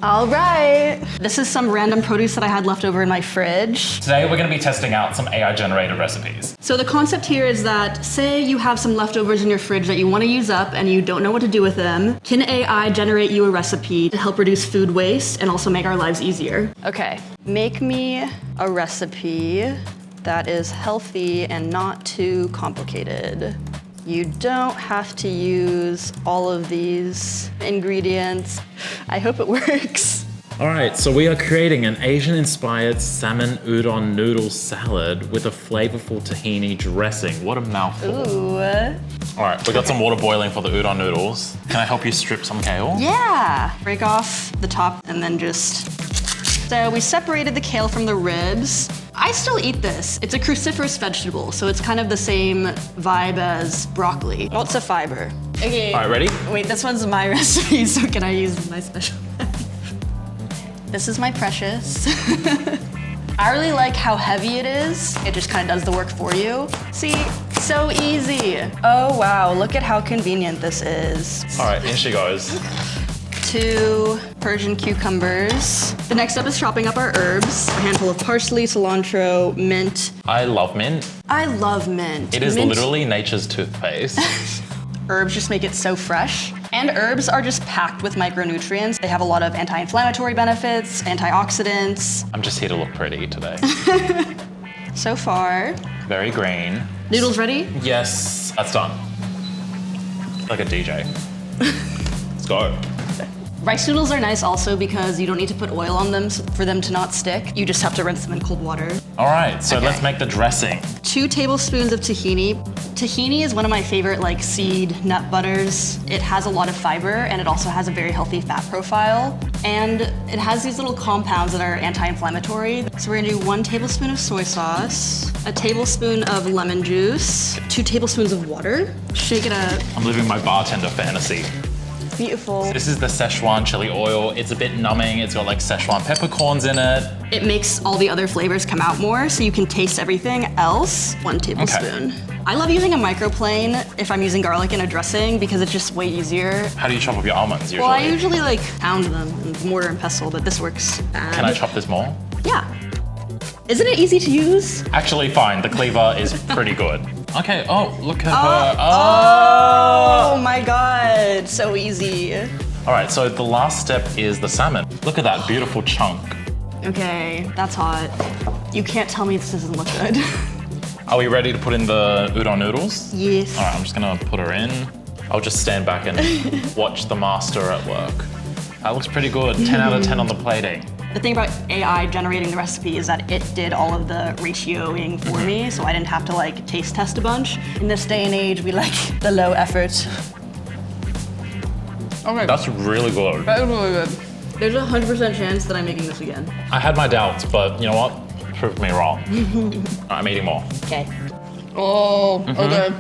All right. This is some random produce that I had left over in my fridge. Today we're going to be testing out some AI-generated recipes. So the concept here is that, say you have some leftovers in your fridge that you want to use up and you don't know what to do with them. Can AI generate you a recipe to help reduce food waste and also make our lives easier? Okay, make me a recipe that is healthy and not too complicated. You don't have to use all of these ingredients. I hope it works. All right, so we are creating an Asian-inspired salmon udon noodle salad with a flavorful tahini dressing. What a mouthful. Ooh. All right, we got some water boiling for the udon noodles. Can I help you strip some kale? Yeah. Break off the top and then just... So we separated the kale from the ribs. I still eat this. It's a cruciferous vegetable, so it's kind of the same vibe as broccoli. Lots of fiber. Okay. All right, ready? Wait, this one's my recipe, so can I use my special knife? This is my precious. I really like how heavy it is. It just kind of does the work for you. See, so easy. Oh wow, look at how convenient this is. All right, in she goes. 2 Persian cucumbers. The next step is chopping up our herbs. A handful of parsley, cilantro, mint. I love mint. I love mint. It is mint. literally nature's toothpaste. Herbs just make it so fresh. And herbs are just packed with micronutrients. They have a lot of anti-inflammatory benefits, antioxidants. I'm just here to look pretty today. So far. Very green. Noodles ready? Yes, that's done. Like a DJ. Let's go. Rice noodles are nice also because you don't need to put oil on them for them to not stick. You just have to rinse them in cold water. All right, so Okay. let's make the dressing. 2 tablespoons of tahini. Tahini is one of my favorite seed nut butters. It has a lot of fiber and it also has a very healthy fat profile. And it has these little compounds that are anti-inflammatory. So we're gonna do 1 tablespoon of soy sauce, a tablespoon of lemon juice, 2 tablespoons of water. Shake it up. I'm living my bartender fantasy. Beautiful. This is the Szechuan chili oil. It's a bit numbing. It's got Szechuan peppercorns in it. It makes all the other flavors come out more so you can taste everything else. 1 tablespoon. Okay. I love using a microplane if I'm using garlic in a dressing because it's just way easier. How do you chop up your almonds usually? Well, I usually pound them with mortar and pestle, but this works. Can I chop this more? Yeah. Isn't it easy to use? Actually, fine. The cleaver is pretty good. Okay, oh, look at her. Oh my God, so easy. All right, so the last step is the salmon. Look at that beautiful chunk. Okay, that's hot. You can't tell me this doesn't look good. Are we ready to put in the udon noodles? Yes. All right, I'm just gonna put her in. I'll just stand back and watch the master at work. That looks pretty good. 10 out of 10 on the plating. The thing about AI generating the recipe is that it did all of the ratioing for me, so I didn't have to taste test a bunch. In this day and age, we like the low effort. Okay, that's really good. That is really good. There's a 100% chance that I'm making this again. I had my doubts, but you know what? Proved me wrong. I'm eating more. Okay. Oh, okay.